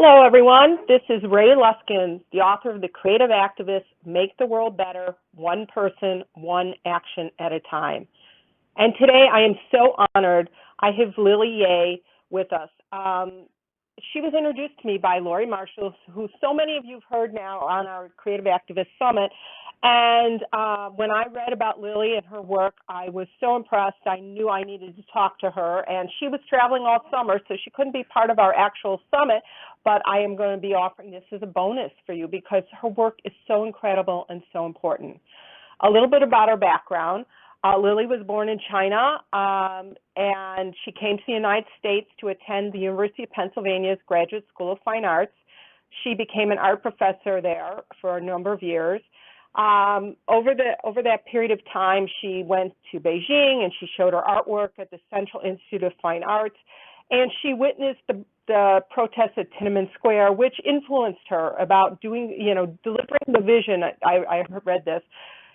Hello, everyone. This is Ray Luskin, the author of The Creative Activist, Make the World Better, One Person, One Action at a Time. And today I am so honored I have Lily Yeh with us. She was introduced to me by Lori Marshall, who so many of you have heard now on our Creative Activist Summit. And when I read about Lily and her work, I was so impressed. I knew I needed to talk to her. And she was traveling all summer, so she couldn't be part of our actual summit. But I am going to be offering this as a bonus for you because her work is so incredible and so important. A little bit about her background. Lily was born in China, and she came to the United States to attend the University of Pennsylvania's Graduate School of Fine Arts. She became an art professor there for a number of years. Over that period of time, she went to Beijing and she showed her artwork at the Central Institute of Fine Arts, and she witnessed the protests at Tiananmen Square, which influenced her about delivering the vision. I read this.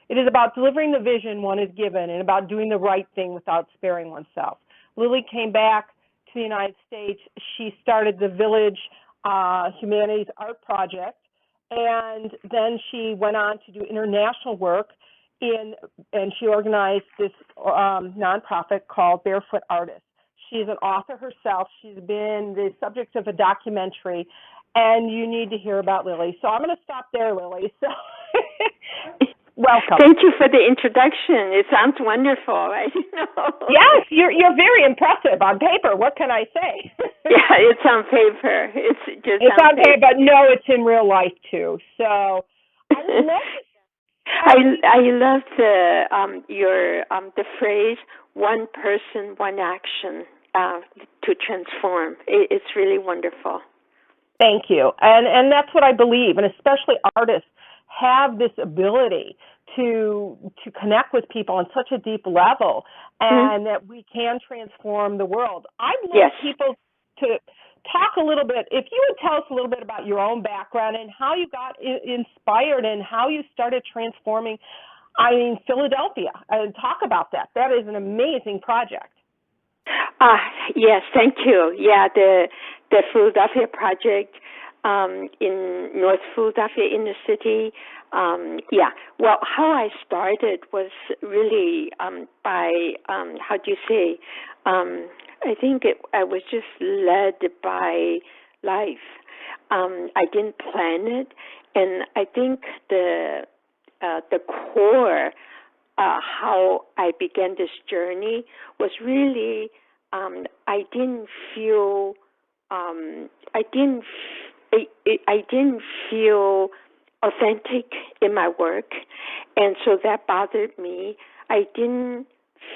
It is about delivering the vision one is given and about doing the right thing without sparing oneself. Lily came back to the United States. She started the Village Humanities Art Project, and then she went on to do international work and she organized this nonprofit called Barefoot Artists. She's an author herself. She's been the subject of a documentary, and you need to hear about Lily. So I'm going to stop there, Lily. So welcome. Thank you for the introduction. It sounds wonderful. Yes, you're very impressive on paper. What can I say? Yeah, it's on paper. It's on paper, but no, it's in real life too. So I love the phrase "one person, one action" to transform. It's really wonderful. Thank you, and that's what I believe, and especially artists have this ability to connect with people on such a deep level, and that we can transform the world. I'd like people to talk a little bit, if you would tell us a little bit about your own background and how you got inspired and how you started transforming, Philadelphia, and talk about that. That is an amazing project. Yes, thank you. Yeah, the Philadelphia project in North Philadelphia inner city. Well, how I started was really by, I think I was just led by life. I didn't plan it, and I think the core how I began this journey was really I didn't feel authentic in my work, and so that bothered me. I didn't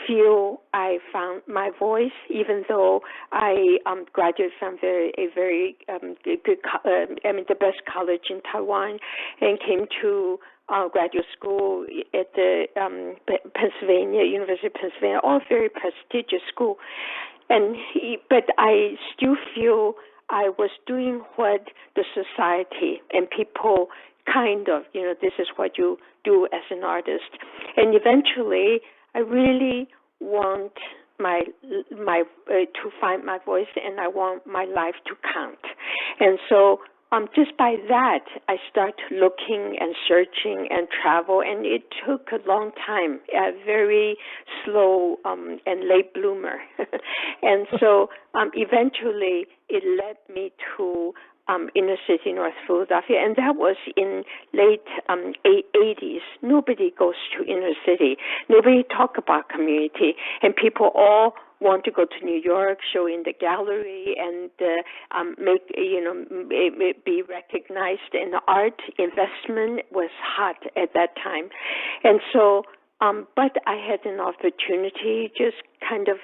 feel I found my voice, even though I graduated from a very good, the best college in Taiwan, and came to graduate school at the University of Pennsylvania, all very prestigious school. But I still feel I was doing what the society and people this is what you do as an artist. And eventually, I really want to find my voice, and I want my life to count. And so just by that, I start looking and searching and travel, and it took a long time, a very slow and late bloomer. And so eventually it led me to inner city North Philadelphia, and that was in late 80s. Nobody goes to inner city. Nobody talk about community, and people all want to go to New York, show in the gallery, and be recognized. And the art investment was hot at that time, and so. But I had an opportunity, just kind of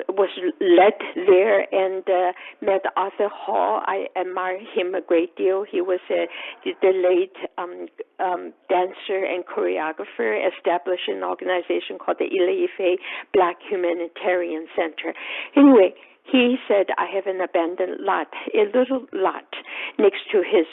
was led there and met Arthur Hall. I admire him a great deal. He was the late dancer and choreographer, established an organization called the Ile-Ife Black Humanitarian Center. Anyway, he said, I have an abandoned lot, a little lot next to his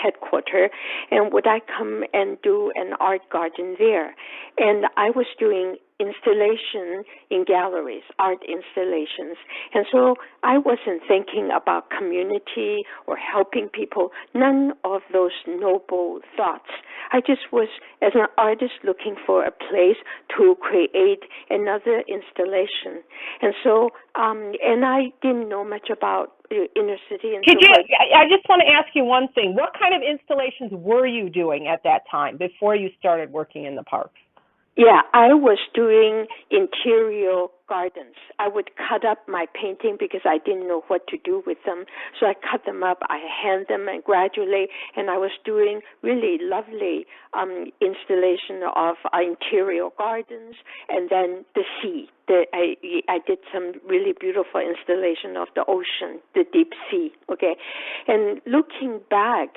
headquarters, and would I come and do an art garden there? And I was doing installation in galleries, art installations. And so I wasn't thinking about community or helping people, none of those noble thoughts. I just was, as an artist, looking for a place to create another installation. And so, and I didn't know much about inner city and so forth. I just want to ask you one thing. What kind of installations were you doing at that time before you started working in the parks? Yeah, I was doing interior gardens. I would cut up my painting because I didn't know what to do with them. So I cut them up, I hand them, and gradually, and I was doing really lovely installation of interior gardens, and then the sea. I did some really beautiful installation of the ocean, the deep sea, okay? And looking back,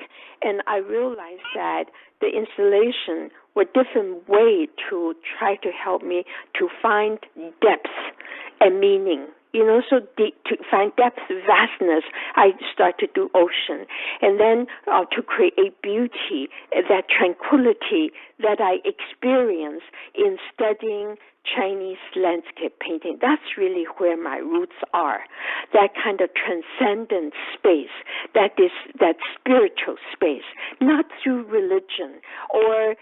and I realized that the installation were different way to try to help me to find depth and meaning. So to find depth, vastness, I start to do ocean. And then to create beauty, that tranquility that I experience in studying Chinese landscape painting. That's really where my roots are. That kind of transcendent space, that spiritual space, not through religion or,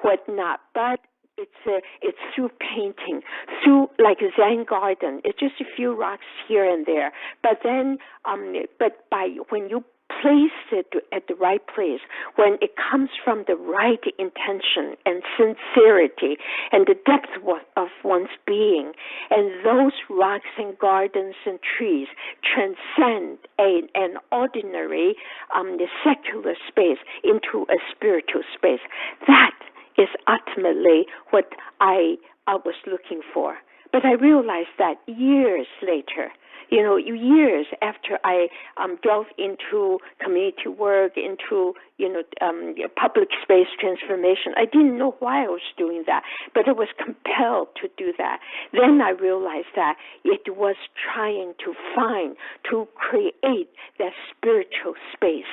whatnot, but it's through painting, through like a Zen garden. It's just a few rocks here and there. But then, when you place it at the right place, when it comes from the right intention and sincerity and the depth of one's being, and those rocks and gardens and trees transcend an ordinary, the secular space into a spiritual space. That is ultimately what I was looking for. But I realized that years later, years after I delved into community work, into public space transformation, I didn't know why I was doing that, but I was compelled to do that. Then I realized that it was trying to create that spiritual space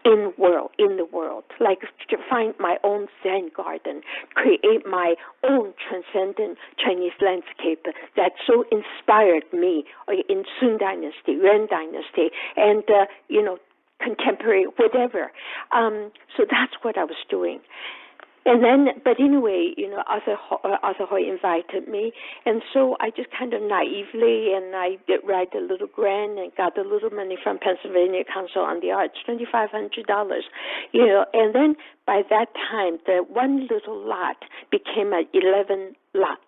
in the world, like to find my own Zen garden, create my own transcendent Chinese landscape that so inspired me in Sung Dynasty, Yuan Dynasty, and contemporary, whatever. So that's what I was doing. And then, but anyway, Arthur Hoy invited me, and so I just kind of naively, and I did write a little grant and got a little money from Pennsylvania Council on the Arts, $2,500, and then by that time, the one little lot became 11 lots,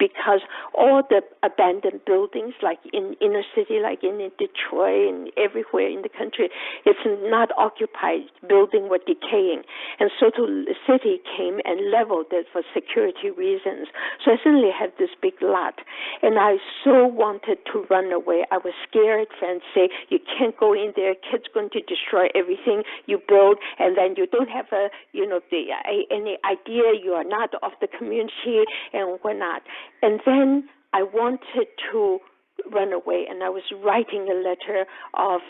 because all the abandoned buildings, like in inner city, like in Detroit and everywhere in the country, it's not occupied. Building were decaying. And so the city came and leveled it for security reasons. So I suddenly had this big lot. And I so wanted to run away. I was scared. Friends say, you can't go in there. Kids going to destroy everything you build. And then you don't have any idea. You are not of the community and whatnot. And then I wanted to run away, and I was writing a letter of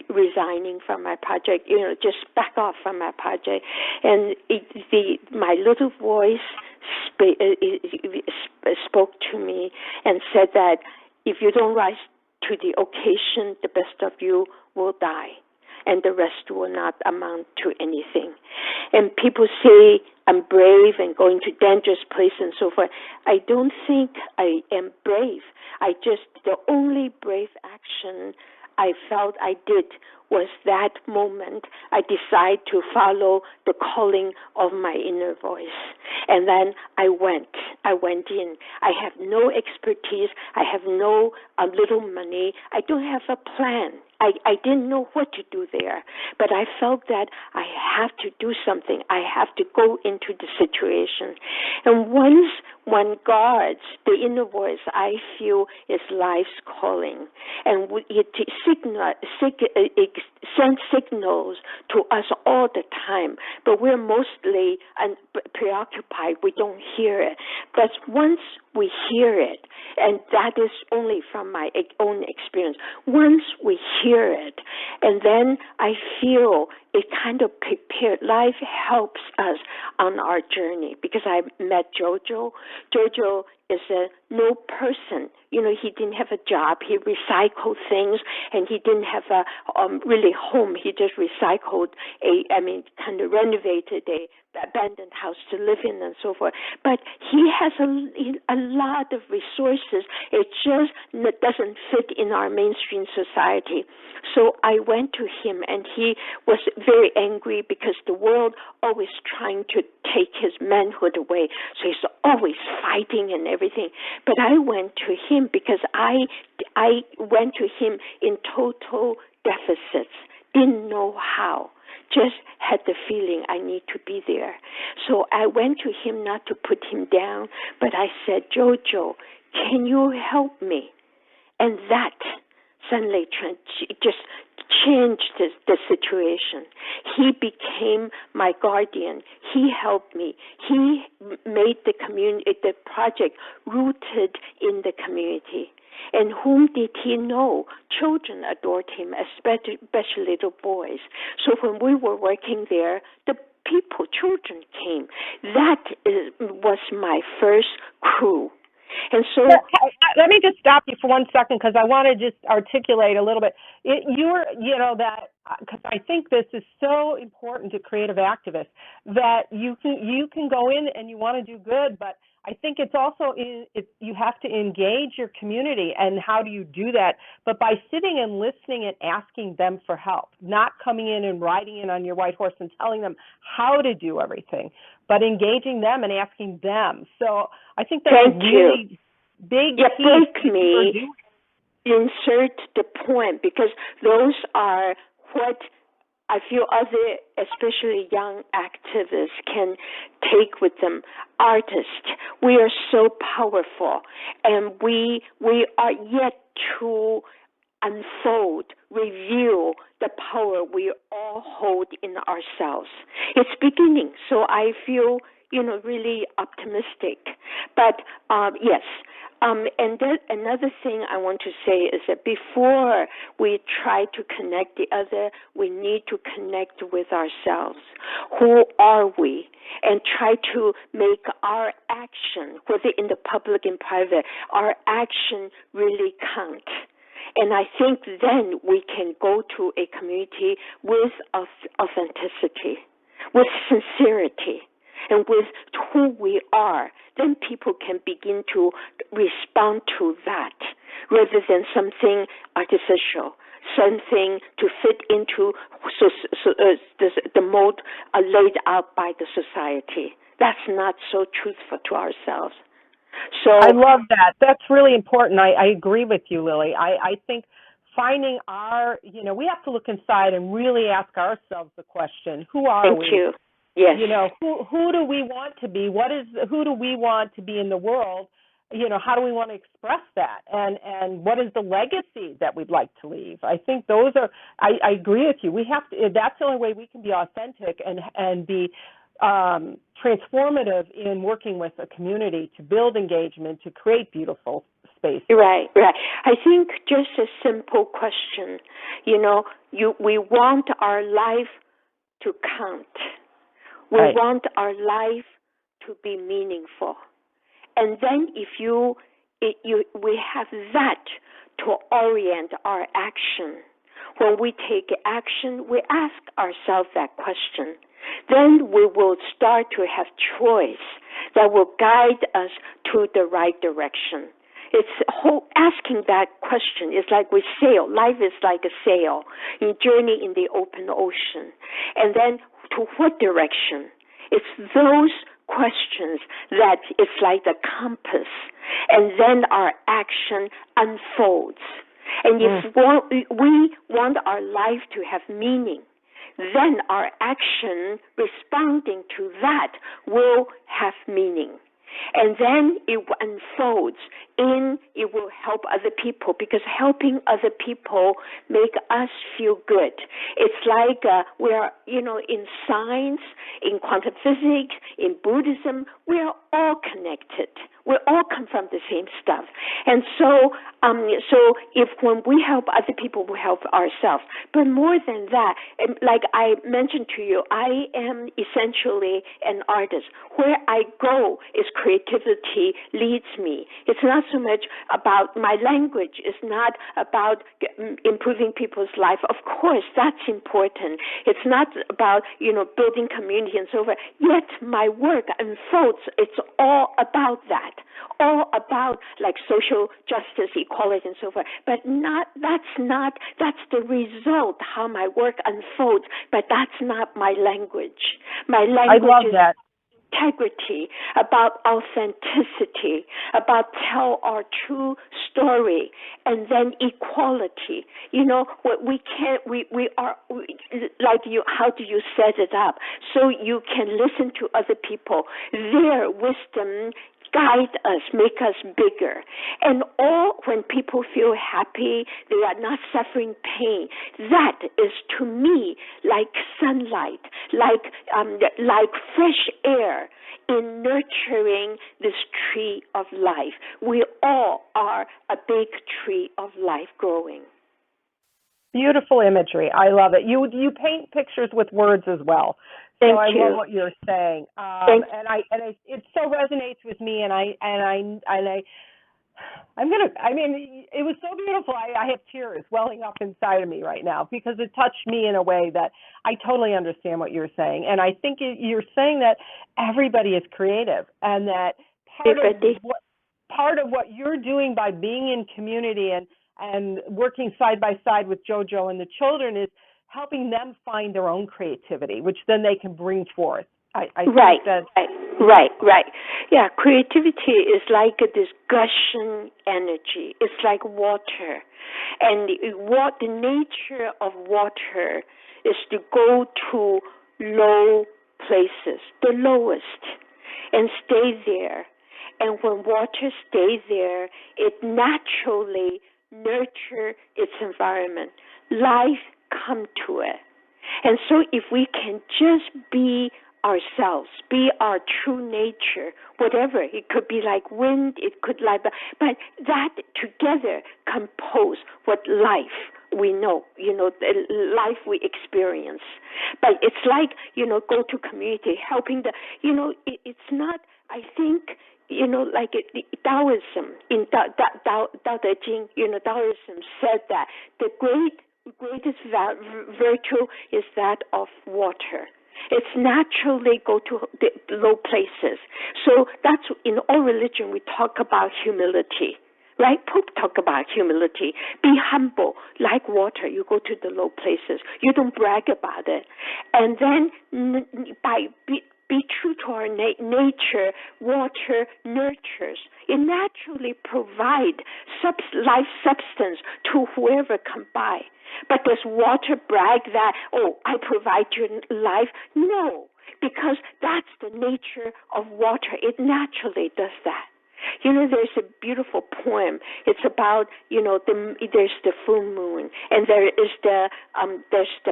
resigning from my project, just back off from my project. And my little voice spoke to me and said that if you don't rise to the occasion, the best of you will die, and the rest will not amount to anything. And people say I'm brave and going to dangerous places and so forth. I don't think I am brave. The only brave action I felt I did was that moment I decided to follow the calling of my inner voice. And then I went in. I have no expertise. I have no little money. I don't have a plan. I didn't know what to do there, but I felt that I have to do something. I have to go into the situation. And once one guards the inner voice, I feel is life's calling, and it sends signals to us all the time, but we're mostly preoccupied. We don't hear it. But once we hear it, and that is only from my own experience, once we hear it, and then I feel it kind of prepared. Life helps us on our journey, because I met Jojo. Jojo is a no person. He didn't have a job. He recycled things, and he didn't have a really home. He just recycled kind of renovated a abandoned house to live in and so forth. But he has a lot of resources. It just doesn't fit in our mainstream society. So I went to him, and he was very angry because the world always trying to take his manhood away. So he's always fighting and everything. But I went to him because I went to him in total deficits, didn't know how. Just had the feeling I need to be there. So I went to him not to put him down, but I said, Jojo, can you help me? And that suddenly just changed the situation. He became my guardian. He helped me. He made the project rooted in the community. And whom did he know? Children adored him, especially little boys. So when we were working there, the children came. That was my first crew. And so, let me just stop you for 1 second, because I want to just articulate a little bit. Because I think this is so important to creative activists, that you can go in and you want to do good, but I think it's also you have to engage your community. And how do you do that? But by sitting and listening and asking them for help, not coming in and riding in on your white horse and telling them how to do everything, but engaging them and asking them. So I think that's a really big key. Insert the point, because those are what I feel other, especially young activists, can take with them. Artists, we are so powerful, and we are yet to unfold, reveal the power we all hold in ourselves. It's beginning, so I feel really optimistic. But yes. And then another thing I want to say is that before we try to connect the other, we need to connect with ourselves. Who are we? And try to make our action, whether in the public and private, our action really count. And I think then we can go to a community with authenticity, with sincerity, and with who we are. Then people can begin to respond to that rather than something artificial, something to fit into the mold laid out by the society. That's not so truthful to ourselves. So I love that. That's really important. I agree with you, Lily. I think finding we have to look inside and really ask ourselves the question, who are we? Thank you. Yes. Who do we want to be? Who do we want to be in the world? How do we want to express that? And what is the legacy that we'd like to leave? I think those are, I agree with you. We have to, that's the only way we can be authentic and be transformative in working with a community to build engagement, to create beautiful spaces. Right. I think just a simple question, we want our life to count. We want our life to be meaningful. And then if we have that to orient our action. When we take action, we ask ourselves that question. Then we will start to have choice that will guide us to the right direction. It's asking that question. It's like we sail. Life is like a sail, you journey in the open ocean. And then to what direction? It's those questions that it's like the compass. And then our action unfolds. And if we want our life to have meaning, then our action responding to that will have meaning. And then it unfolds it will help other people, because helping other people make us feel good. It's like we are, in science, in quantum physics, in Buddhism, we are all connected. We all come from the same stuff. And so if when we help other people, we help ourselves. But more than that, like I mentioned to you, I am essentially an artist. Where I go is creativity leads me. It's not so much about my language. It's not about improving people's life. Of course, that's important. It's not about, building community and so forth. Yet my work unfolds. It's all about that. All about like social justice, equality, and so forth. But that's the result, how my work unfolds, but that's not my language. My language I love that. Integrity, about authenticity, about tell our true story, and then equality. What we are like you. How do you set it up so you can listen to other people? Their wisdom guide us, make us bigger. And all when people feel happy, they are not suffering pain. That is to me like sunlight, like fresh air in nurturing this tree of life. We all are a big tree of life growing. Beautiful imagery. I love it. You paint pictures with words as well. So Thank I you. love what you're saying. It so resonates with me, and it was so beautiful. I have tears welling up inside of me right now because it touched me in a way that I totally understand what you're saying. And I think you're saying that everybody is creative, and that part of what you're doing by being in community and working side by side with JoJo and the children is helping them find their own creativity, which then they can bring forth. I right, think that right. Yeah, creativity is like this gushing energy. It's like water. And the nature of water is to go to low places, the lowest, and stay there. And when water stays there, it naturally nurture its environment. Life come to it. And so if we can just be ourselves, be our true nature, whatever, it could be like wind, it could like, but that together compose what life we know, the life we experience. But it's like, go to community, helping it's not, I think, like Taoism, in Tao Te Ching, Taoism said that the greatest virtue is that of water. It's naturally go to the low places. So that's in all religion we talk about humility. Right? Pope talk about humility. Be humble, like water. You go to the low places. You don't brag about it. And then be true to our nature. Water nurtures. It naturally provides life substance to whoever come by. But does water brag that, I provide you life? No, because that's the nature of water. It naturally does that. There's a beautiful poem. It's about, there's the full moon, and there's the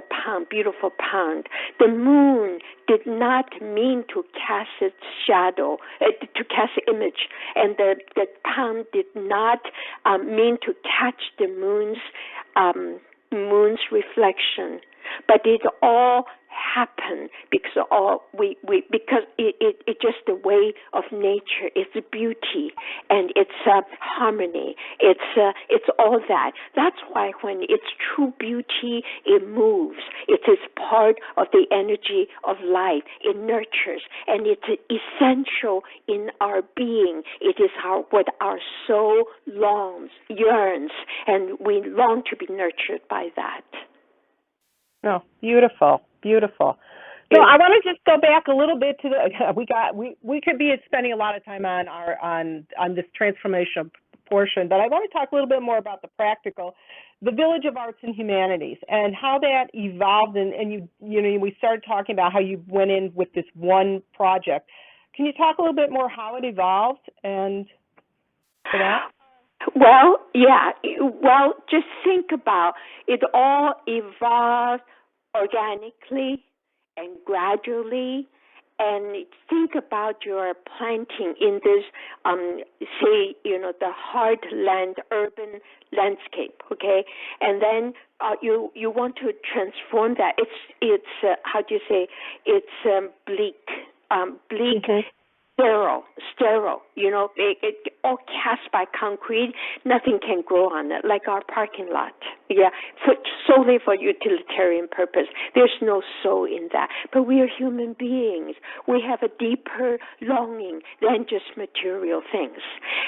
pond, beautiful pond. The moon did not mean to cast its shadow, to cast image, and the pond did not mean to catch the moon's reflection, but it all happened because because it's just the way of nature. It's beauty and it's harmony. It's all that. That's why when it's true beauty, it moves. It is part of the energy of life. It nurtures, and it's essential in our being. It is what our soul yearns, and we long to be nurtured by that. Oh, beautiful. So I want to just go back a little bit to we could be spending a lot of time on this transformation portion, but I want to talk a little bit more about the practical, the Village of Arts and Humanities, and how that evolved. And we started talking about how you went in with this one project. Can you talk a little bit more how it evolved and for that? Well, yeah. Well, just think about it. All evolved organically and gradually, and think about your planting in this, say, the heartland urban landscape, okay? And then you want to transform that. It's how do you say? It's bleak, bleak. Mm-hmm. Sterile, it all cast by concrete. Nothing can grow on it, like our parking lot. Yeah, solely for utilitarian purpose. There's no soul in that. But we are human beings. We have a deeper longing than just material things.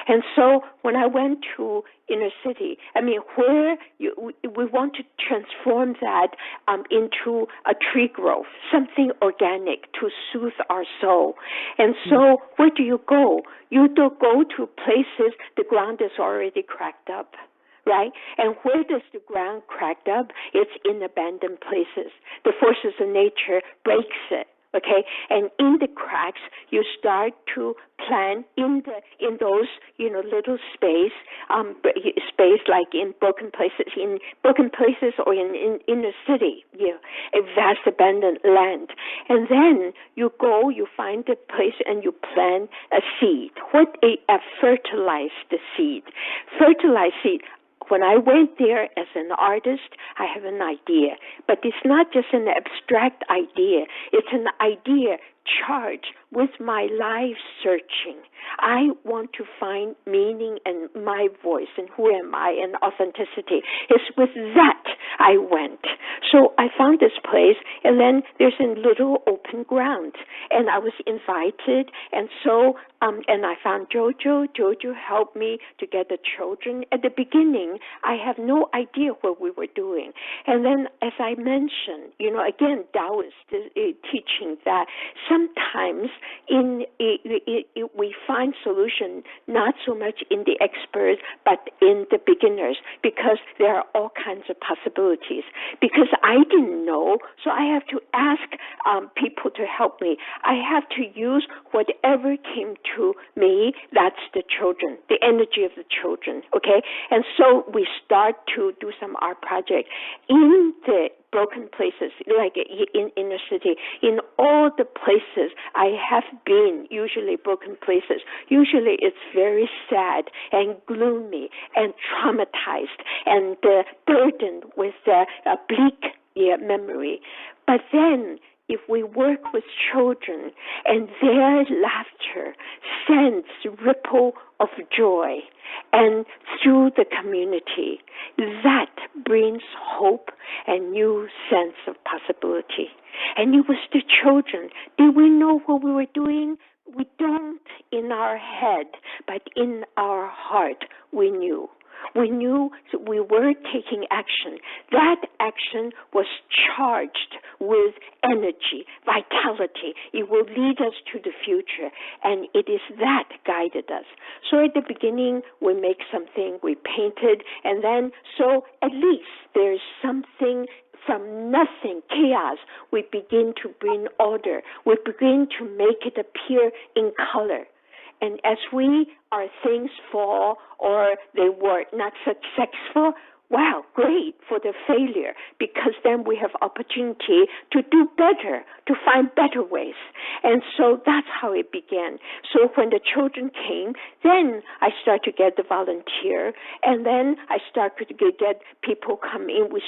And so when I went to inner city, where we want to transform that into a tree growth, something organic to soothe our soul. And so where do you go? You don't go to places the ground is already cracked up, right? And where does the ground cracked up? It's in abandoned places. The forces of nature breaks it. Okay, and in the cracks, you start to plant in those little space like in broken places or in inner city, a vast abandoned land, and then you go, you find the place, and you plant a seed. Fertilize the seed, fertilize seed. When I went there as an artist, I have an idea. But it's not just an abstract idea. It's an idea charged with my life searching. I want to find meaning and my voice and who am I and authenticity. It's with that I went. So I found this place, and then there's a little open ground, and I was invited, and so and I found Jojo. Jojo helped me to get the children. At the beginning, I have no idea what we were doing. And then, as I mentioned, again, Taoist teaching that sometimes we find solution not so much in the experts, but in the beginners, because there are all kinds of possibilities. Because I didn't know, so I have to ask people to help me. I have to use whatever came to me. That's the children, the energy of the children, okay? And so we start to do some art project in the broken places, like in inner city, in all the places I have been, usually broken places. Usually it's very sad and gloomy and traumatized and burdened with a bleak memory. But then if we work with children and their laughter sends ripple of joy and through the community, that brings hope and new sense of possibility. And it was the children. Did we know what we were doing? We don't in our head, but in our heart we knew. We knew we were taking action. That action was charged with energy, vitality. It will lead us to the future, and it is that guided us. So at the beginning, we make something, we painted, and then so at least there's something from nothing, chaos, we begin to bring order. We begin to make it appear in color. And as our things fall or they were not successful, wow, great for the failure, because then we have opportunity to do better, to find better ways. And so that's how it began. So when the children came, then I started to get the volunteer, and then I started to get people come in. We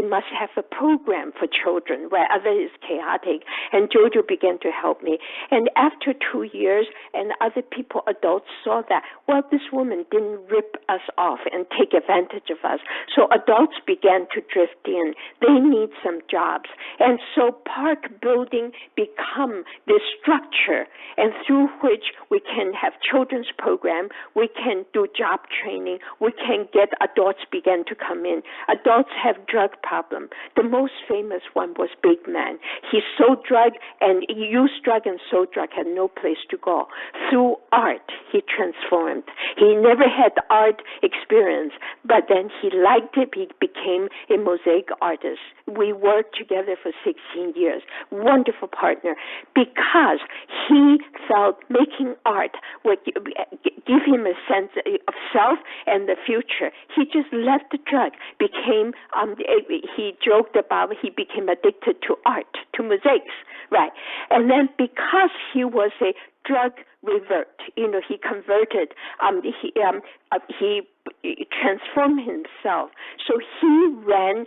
must have a program for children where others is chaotic, and Jojo began to help me. And after 2 years, and other people, adults, saw that, well, this woman didn't rip us off and take advantage of us. So adults began to drift in. They need some jobs. And so park building become this structure, and through which we can have children's program, we can do job training, we can get adults begin to come in. Adults have drug problem. The most famous one was Big Man. He sold drug, and he used drug and sold drug, had no place to go. Through art, he transformed. He never had art experience, but then he liked it. He became a mosaic artist. We worked together for 16 years. Wonderful partner, because he felt making art would give him a sense of self and the future. He just left the drug, became, he joked about he became addicted to art, to mosaics, right? And then because he was a drug revert, he converted, he transformed himself. So he ran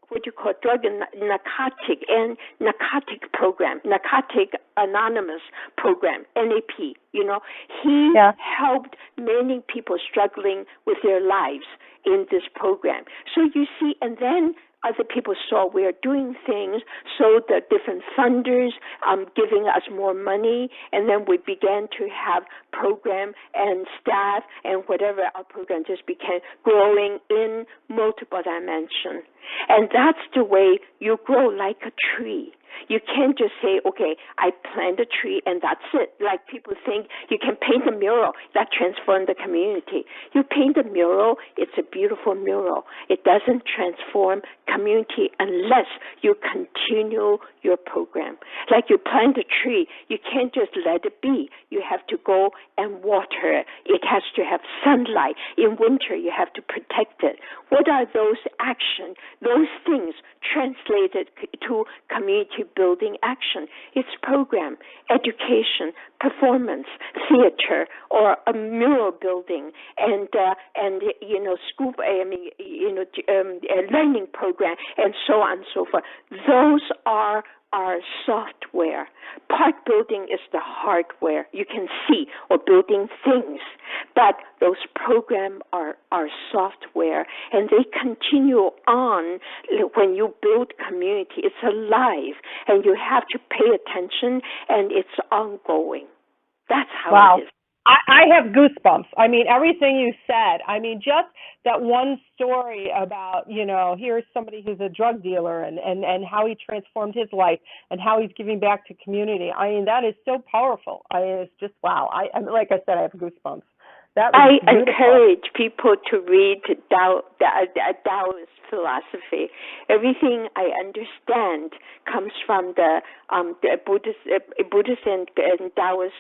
what you call drug and narcotic program, Narcotic Anonymous program, NAP. He helped many people struggling with their lives in this program. So you see, and then other people saw we are doing things, so the different funders giving us more money, and then we began to have program and staff and whatever. Our program just became growing in multiple dimensions. And that's the way you grow, like a tree. You can't just say, okay, I plant a tree and that's it. Like people think you can paint a mural that transforms the community. You paint a mural, it's a beautiful mural. It doesn't transform community unless you continue your program. Like you plant a tree, you can't just let it be. You have to go and water it. It has to have sunlight. In winter, you have to protect it. What are those actions? Those things translated to community building action. It's program, education, performance, theater, or a mural building, and school, learning program, and so on and so forth. Those are our software. Park building is the hardware you can see, or building things. But those programs are software, and they continue on. When you build community, it's alive, and you have to pay attention, and it's ongoing. That's how it is. I have goosebumps. I mean, everything you said. I mean, just that one story about, here's somebody who's a drug dealer and how he transformed his life and how he's giving back to community. I mean, that is so powerful. It's just, wow. Like I said, I have goosebumps. I encourage people to read Taoist philosophy. Everything I understand comes from the Buddhist and Taoist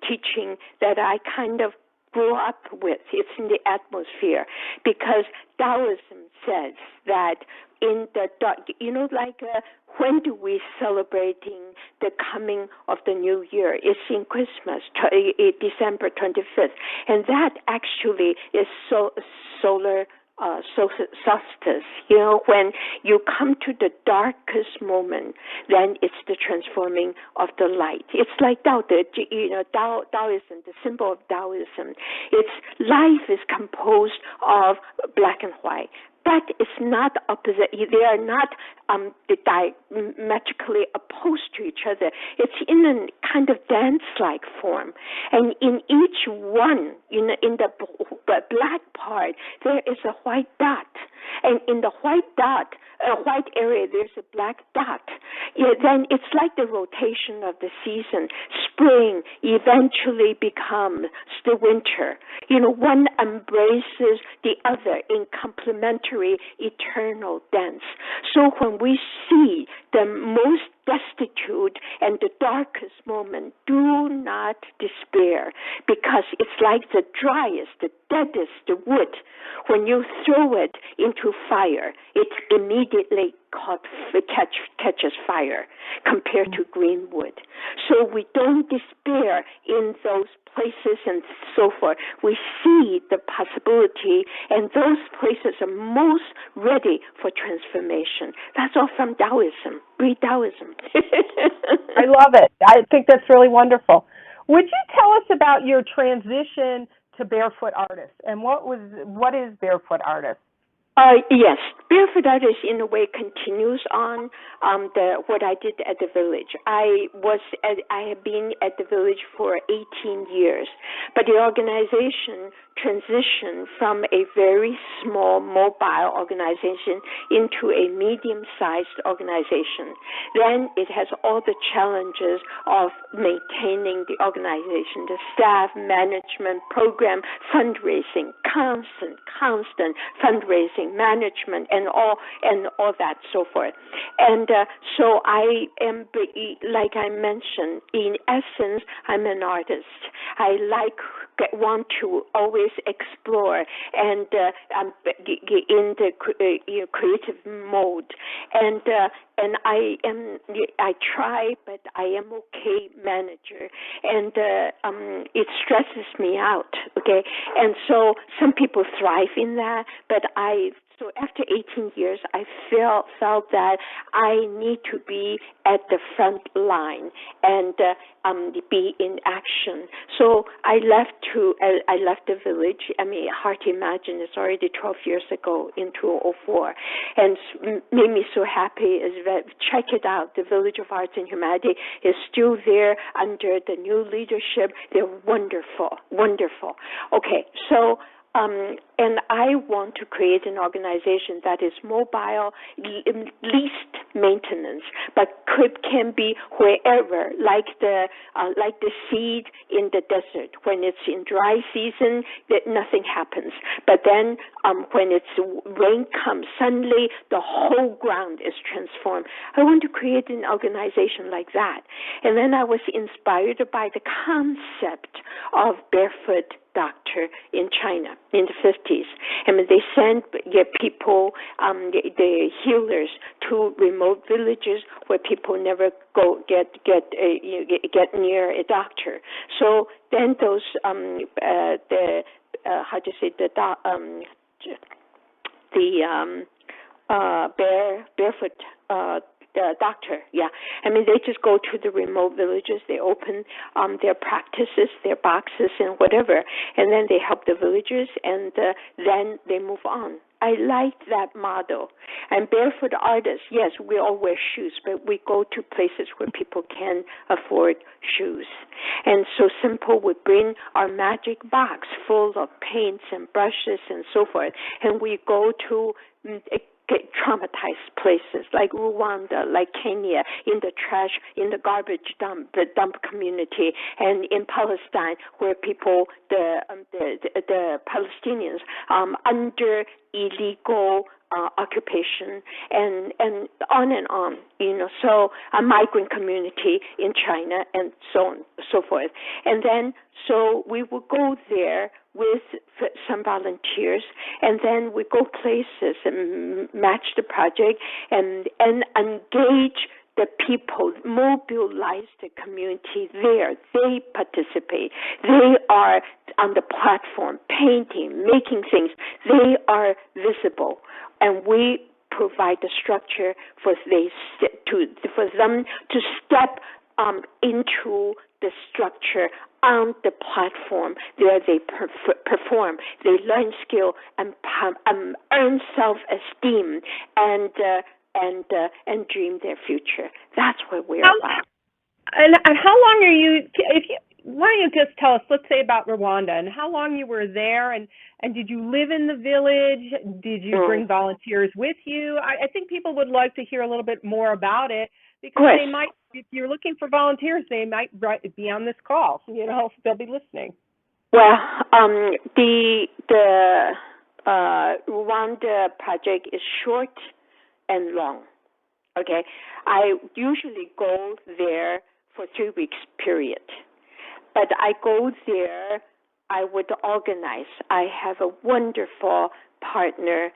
teaching that I kind of grew up with. It's in the atmosphere, because Taoism says that in the dark, when do we celebrating the coming of the new year? It's in Christmas, December 25th, and that actually is solar solstice. When you come to the darkest moment, then it's the transforming of the light. It's like Taoism, the symbol of Taoism. Its life is composed of black and white. But it's not opposite. They are not diametrically opposed to each other. It's in a kind of dance-like form. And in each one, in the black part, there is a white dot. And in the white area, there's a black dot. Then it's like the rotation of the season. Spring eventually becomes the winter. One embraces the other in complementary eternal dance. So when we see the most destitute and the darkest moment, do not despair, because it's like the driest, the deadest, the wood. When you throw it into fire, it immediately catches fire compared to green wood. So we don't despair in those places and so forth. We see the possibility, and those places are most ready for transformation. That's all from Taoism. Read Taoism. I love it. I think that's really wonderful. Would you tell us about your transition to Barefoot Artist, and what is Barefoot Artist? Yes, Barefoot Artist in a way continues on what I did at the village. I have been at the village for 18 years, but the organization transitioned from a very small mobile organization into a medium-sized organization. Then it has all the challenges of maintaining the organization, the staff, management, program, fundraising, constant fundraising, management, and all that, so forth. And so I am, like I mentioned, in essence, I'm an artist. I want to always explore and I'm in the creative mode, and I try, but I am okay manager, and it stresses me out. Okay, and so some people thrive in that, but so after 18 years, I felt that I need to be at the front line and be in action. So I left the village. I mean, hard to imagine. It's already 12 years ago in 2004, and made me so happy is that, check it out. The Village of Arts and Humanity is still there under the new leadership. They're wonderful, wonderful. Okay, so. And I want to create an organization that is mobile, least maintenance, but can be wherever, like the seed in the desert. When it's in dry season, that nothing happens. But then when rain comes, suddenly the whole ground is transformed. I want to create an organization like that. And then I was inspired by the concept of barefoot doctor in China in the 50s. I mean, they sent people, the healers, to remote villages where people never go get near a doctor. So then those barefoot doctor, yeah. I mean, they just go to the remote villages. They open their practices, their boxes, and whatever, and then they help the villagers, and then they move on. I like that model. And barefoot artists, yes, we all wear shoes, but we go to places where people can afford shoes. And so Simple would bring our magic box full of paints and brushes and so forth, and we go to traumatized places like Rwanda, like Kenya, in the trash, in the garbage dump, the dump community, and in Palestine, where people, the Palestinians, under illegal occupation, and on, so a migrant community in China, and so on, so forth. And then, so we would go there with some volunteers, and then we go places and match the project and engage the people, mobilize the community there. They participate. They are on the platform, painting, making things. They are visible, and we provide the structure for them to step into the structure on the platform. There they perform, they learn skill and earn self-esteem and dream their future. That's what we're about. And how long are you? Why don't you just tell us? Let's say about Rwanda and how long you were there, and did you live in the village? Did you bring volunteers with you? I think people would like to hear a little bit more about it, because they might, if you're looking for volunteers, they might be on this call. They'll be listening. Well, the Rwanda project is short and long. Okay, I usually go there for 3 weeks period, but I go there. I would organize. I have a wonderful partner,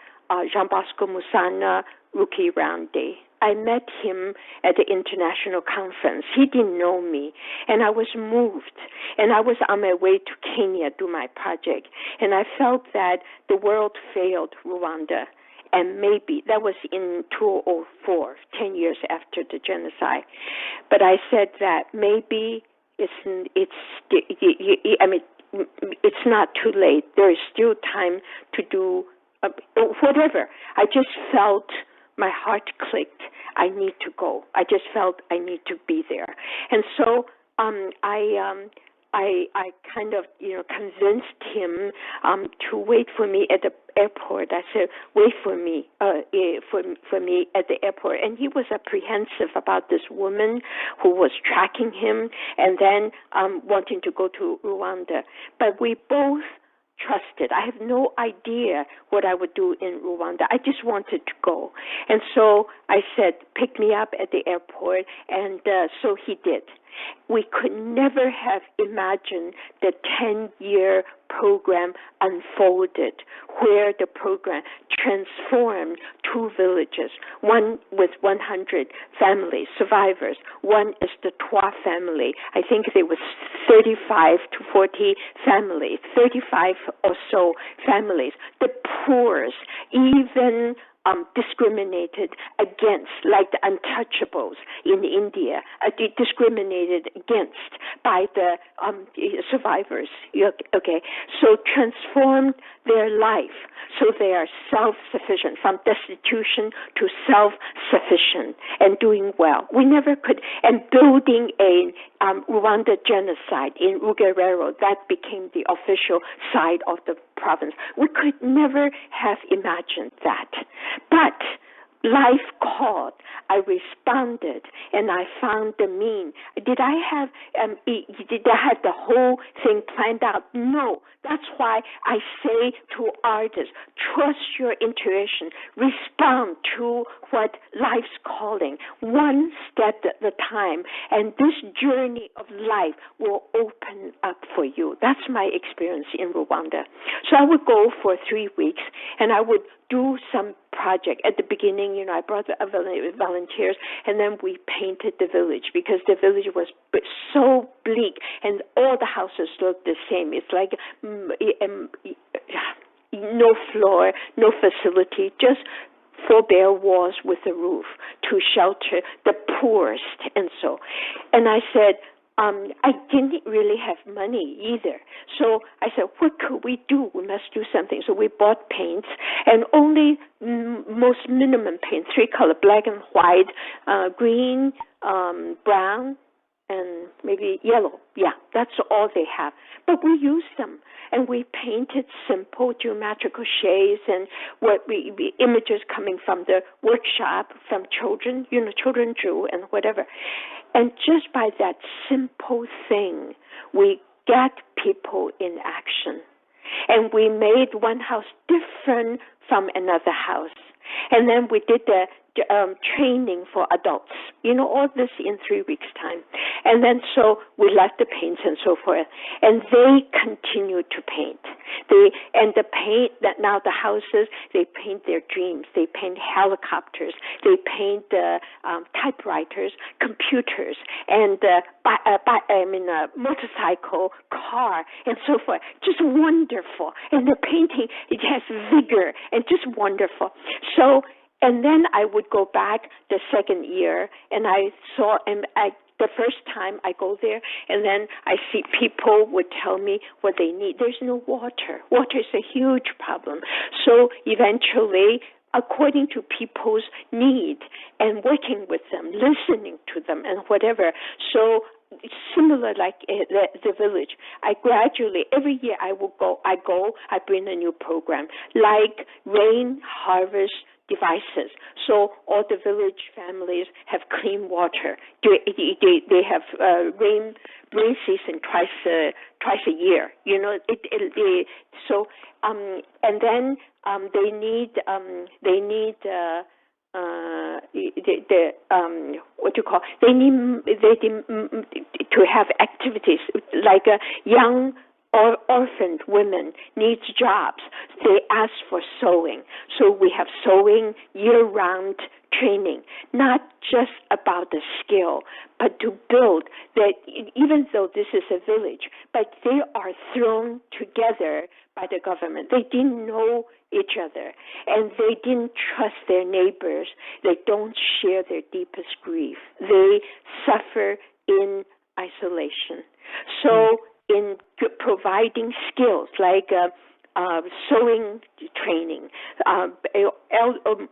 Jean Bosco Musana Ruki Roundy. I met him at the international conference. He didn't know me, and I was moved. And I was on my way to Kenya to do my project, and I felt that the world failed Rwanda. And maybe that was in 2004, 10 years after the genocide. But I said that maybe it's not too late. There is still time to do whatever. I just felt my heart clicked. I need to go. I just felt I need to be there. And so I kind of, convinced him to wait for me at the airport. I said, wait for me, for me at the airport. And he was apprehensive about this woman who was tracking him and then wanting to go to Rwanda. But we both trusted. I have no idea what I would do in Rwanda. I just wanted to go. And so I said, pick me up at the airport. And so he did. We could never have imagined the 10-year program unfolded, where the program transformed 2 villages, one with 100 families, survivors. One is the Twa family. I think there was 35 to 40 families, 35 or so families. The poorest, even discriminated against, like the untouchables in India, discriminated against by the survivors. Okay, so transformed their life so they are self-sufficient, from destitution to self-sufficient and doing well. We never could, and building a Rwanda genocide in Rugerero, that became the official side of the province. We could never have imagined that. But life called. I responded, and I found the mean. Did I have the whole thing planned out? No. That's why I say to artists, trust your intuition. Respond to what life's calling, one step at a time, and this journey of life will open up for you. That's my experience in Rwanda. So I would go for 3 weeks, and I would do some project. At the beginning, I brought the volunteers, and then we painted the village because the village was so bleak, and all the houses looked the same. It's like no floor, no facility, just 4 bare walls with a roof to shelter the poorest. And I said, I didn't really have money either. So I said, what could we do? We must do something. So we bought paints, and only most minimum paint, 3 color, black and white, green, brown, and maybe yellow. Yeah, that's all they have. But we used them, and we painted simple geometrical shapes and images coming from the workshop from children. Children drew and whatever. And just by that simple thing, we get people in action. And we made one house different from another house. And then we did the training for adults, all this in 3 weeks' time. And then so we left the paints and so forth. And they continued to paint. Now the houses, they paint their dreams. They paint helicopters. They paint typewriters, computers, and motorcycle, car, and so forth. Just wonderful. And the painting, it has vigor and just wonderful. So, and then I would go back the second year, and I saw, the first time I go there, and then I see people would tell me what they need. There's no water. Water is a huge problem. So eventually, according to people's need, and working with them, listening to them, and whatever. So similar like the village. I gradually, every year I bring a new program, like rain harvest devices. So all the village families have clean water. They have rain season twice a year. And then they need they need to have activities like young or orphaned women needs jobs. They ask for sewing. So we have sewing year-round training, not just about the skill, but to build that, even though this is a village, but they are thrown together by the government. They didn't know each other, and they didn't trust their neighbors. They don't share their deepest grief. They suffer in isolation. So in providing skills like sewing training.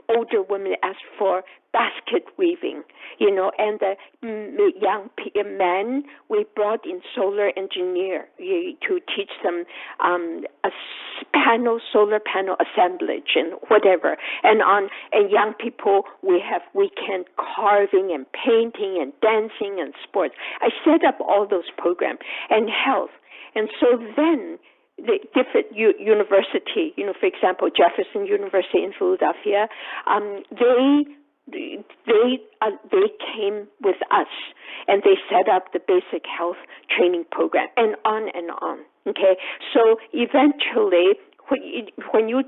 Older women asked for basket weaving, and the young men, we brought in solar engineer to teach them solar panel assemblage and whatever. And young people, we have weekend carving and painting and dancing and sports. I set up all those programs and health. And so then the different university, for example, Jefferson University in Philadelphia, they came with us and they set up the basic health training program and on and on. Okay, so eventually, when you're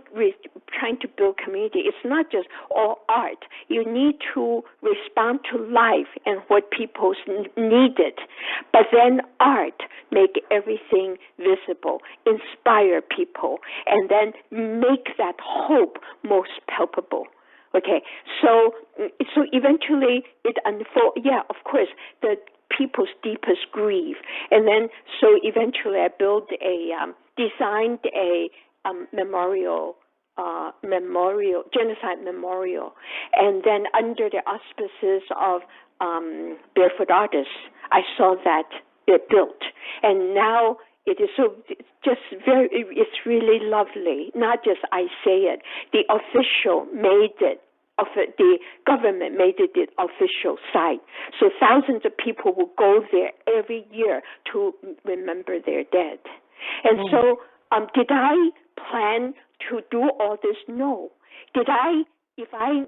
trying to build community, it's not just all art. You need to respond to life and what people needed. But then art, make everything visible, inspire people, and then make that hope most palpable. Okay, so eventually it unfolds. Yeah, of course, the people's deepest grief, and then so eventually I designed a memorial, genocide memorial, and then under the auspices of Barefoot Artists, I saw that it built, and now it is it's really lovely. Not just I say it, the official made it. The government made it the official site. So thousands of people will go there every year to remember their dead. And so did I plan to do all this? No. If I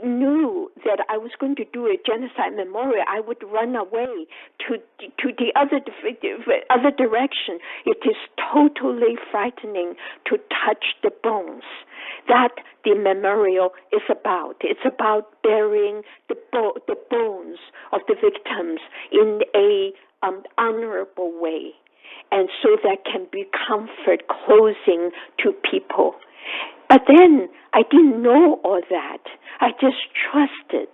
knew that I was going to do a genocide memorial, I would run away to the other direction. It is totally frightening to touch the bones. That the memorial is about. It's about burying the bones of the victims in a honorable way, and so that can be comfort, closing to people. But then I didn't know all that. I just trusted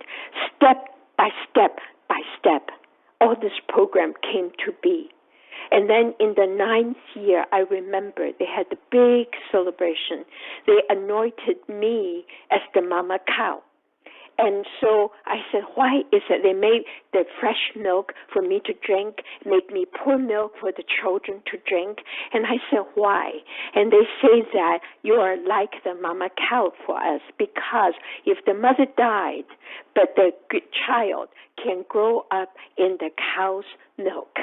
step by step by step. All this program came to be. And then in the 9th year, I remember they had a big celebration. They anointed me as the mama cow. And so I said, why is it they made the fresh milk for me to drink, made me pour milk for the children to drink? And I said, why? And they say that you are like the mama cow for us, because if the mother died, but the child can grow up in the cow's milk.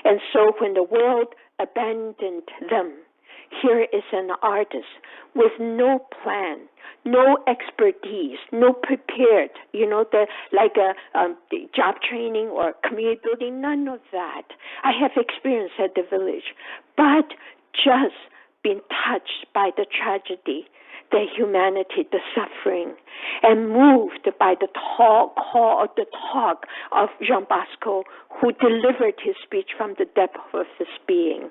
And so when the world abandoned them, here is an artist with no plan, no expertise, no prepared, the job training or community building, none of that. I have experience at the village, but just been touched by the tragedy, the humanity, the suffering, and moved by the talk of Jean Bosco, who delivered his speech from the depth of his being.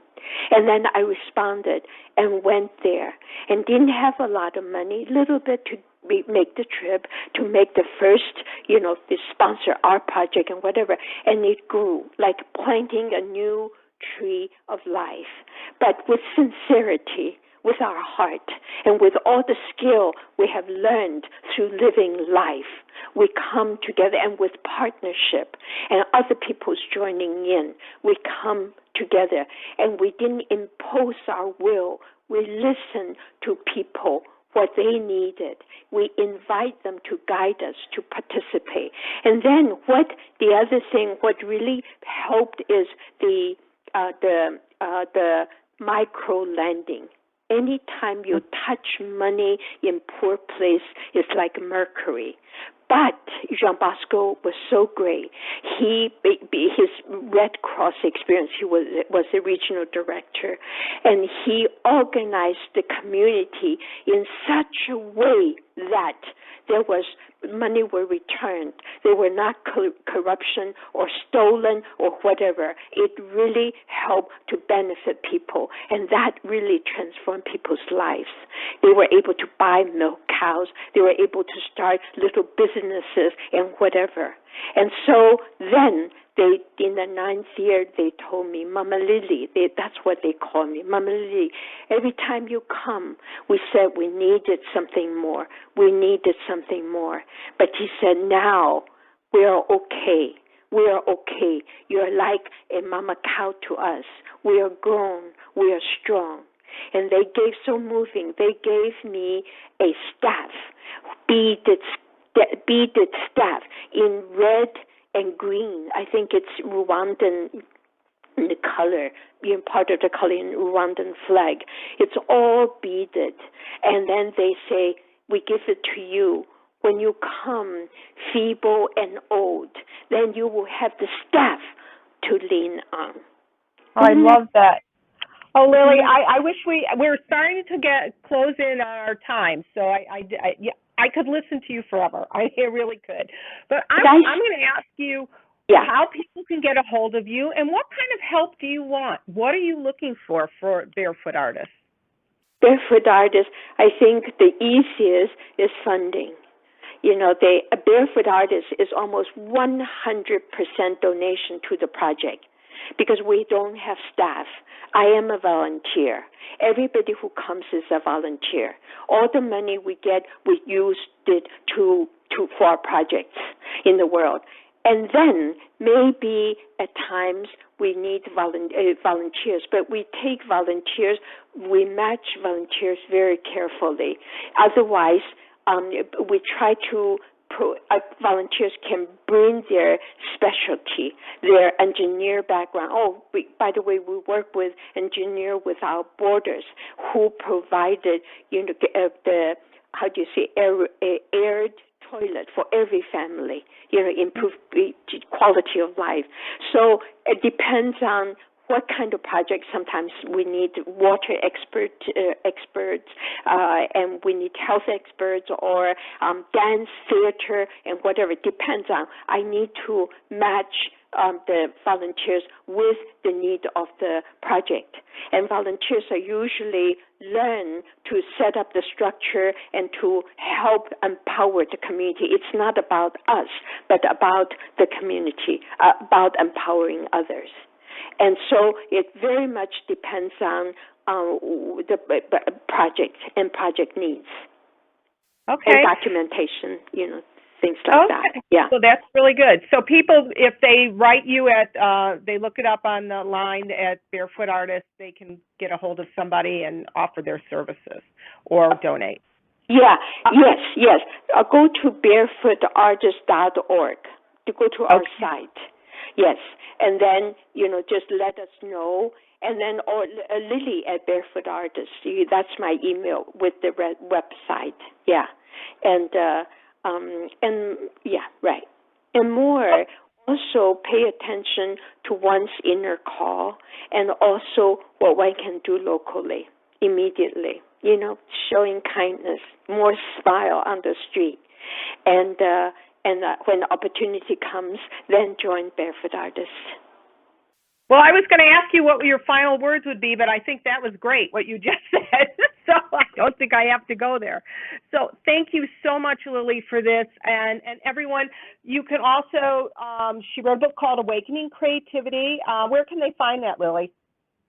And then I responded and went there and didn't have a lot of money, little bit to make the trip, to make the first, to sponsor our project and whatever. And it grew like planting a new tree of life, but with sincerity, with our heart, and with all the skill we have learned through living life. We come together, and with partnership and other people's joining in, we come together, and we didn't impose our will. We listen to people, what they needed. We invite them to guide us, to participate. And then what really helped is the micro lending. Anytime you touch money in poor place, it's like mercury. But Jean Bosco was so great. His Red Cross experience, he was the regional director, and he organized the community in such a way that money were returned. They were not corruption or stolen or whatever. It really helped to benefit people, and that really transformed people's lives. They were able to buy milk cows. They were able to start little businesses and whatever. And so then they in the 9th year they told me, Mama Lily, that's what they call me, Mama Lily. Every time you come, we said we needed something more. We needed something more. But he said, now we are okay. We are okay. You're like a mama cow to us. We are grown. We are strong. And they gave, so moving, they gave me a staff, beaded staff in red and green. I think it's Rwandan the color, being part of the color in Rwandan flag. It's all beaded. And then they say, we give it to you. When you come, feeble and old, then you will have the staff to lean on. Oh, I love that. Oh, Lily, I wish we're starting to close in on our time, so I could listen to you forever. I really could. But I'm going to ask you how people can get a hold of you, and what kind of help do you want? What are you looking for Barefoot Artists? Barefoot Artists, I think the easiest is funding. You know, a Barefoot Artist is almost 100% donation to the project because we don't have staff. I am a volunteer. Everybody who comes is a volunteer. All the money we get, we used it for our projects in the world. And then maybe at times we need volunteers, but we take volunteers, we match volunteers very carefully. Otherwise, we try to, volunteers can bring their specialty, their engineer background. Oh, by the way, we work with Engineer Without Borders, who provided, aired toilet for every family, improve quality of life. So it depends on what kind of project. Sometimes we need water experts, and we need health experts, or dance, theater, and whatever. It depends on. I need to match the volunteers with the need of the project. And volunteers are usually learn to set up the structure and to help empower the community. It's not about us, but about the community, about empowering others. And so it very much depends on the project and project needs. Okay. And documentation, things like that. Yeah. So that's really good. So people, if they write you they look it up on the line at Barefoot Artists, they can get a hold of somebody and offer their services or donate. Yeah. Yes. Go to barefootartist.org to go to our site. Yes, and then, just let us know. And then, or Lily at Barefoot Artists, that's my email with the website. Yeah, and yeah, right. And more, also pay attention to one's inner call, and also what one can do locally, immediately. Showing kindness, more smile on the street, and when the opportunity comes, then join Barefoot Artists. Well, I was going to ask you what your final words would be, but I think that was great, what you just said. So I don't think I have to go there. So thank you so much, Lily, for this. And everyone, you can also, she wrote a book called Awakening Creativity. Where can they find that, Lily?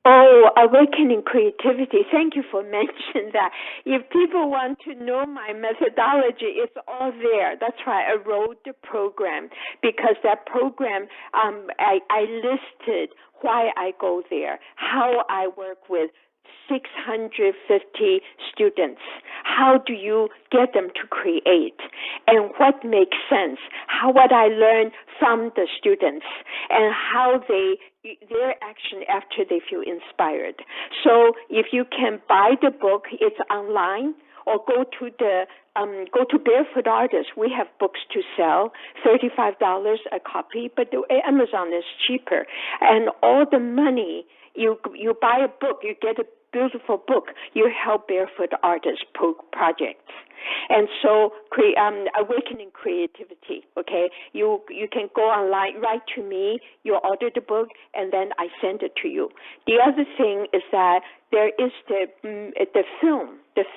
Oh, Awakening Creativity. Thank you for mentioning that. If people want to know my methodology, it's all there. That's why I wrote the program, because that program, I listed why I go there, how I work with 650 students. How do you get them to create? And what makes sense? What I learned from the students, and how their action after they feel inspired. So if you can buy the book, it's online, or go to Barefoot Artists. We have books to sell, $35 a copy, but Amazon is cheaper. And all the money, you buy a book, you get a beautiful book, you help Barefoot Artists projects. And so Awakening Creativity, okay? You can go online, write to me, you order the book, and then I send it to you. The other thing is that there is the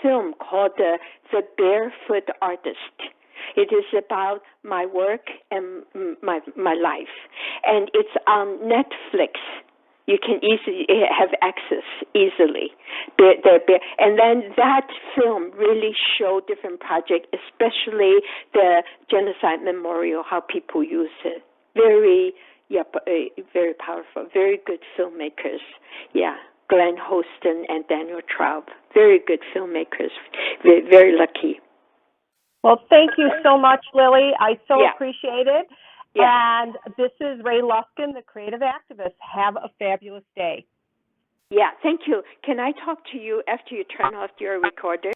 film called the Barefoot Artist. It is about my work and my life, and it's on Netflix. You can easily have access easily. And then that film really showed different projects, especially the Genocide Memorial, how people use it. Very powerful. Very good filmmakers. Yeah, Glenn Hostin and Daniel Traub. Very good filmmakers. Very, very lucky. Well, thank you so much, Lily. I so appreciate it. Yeah. And this is Ray Luskin, the creative activist. Have a fabulous day. Yeah, thank you. Can I talk to you after you turn off your recorder?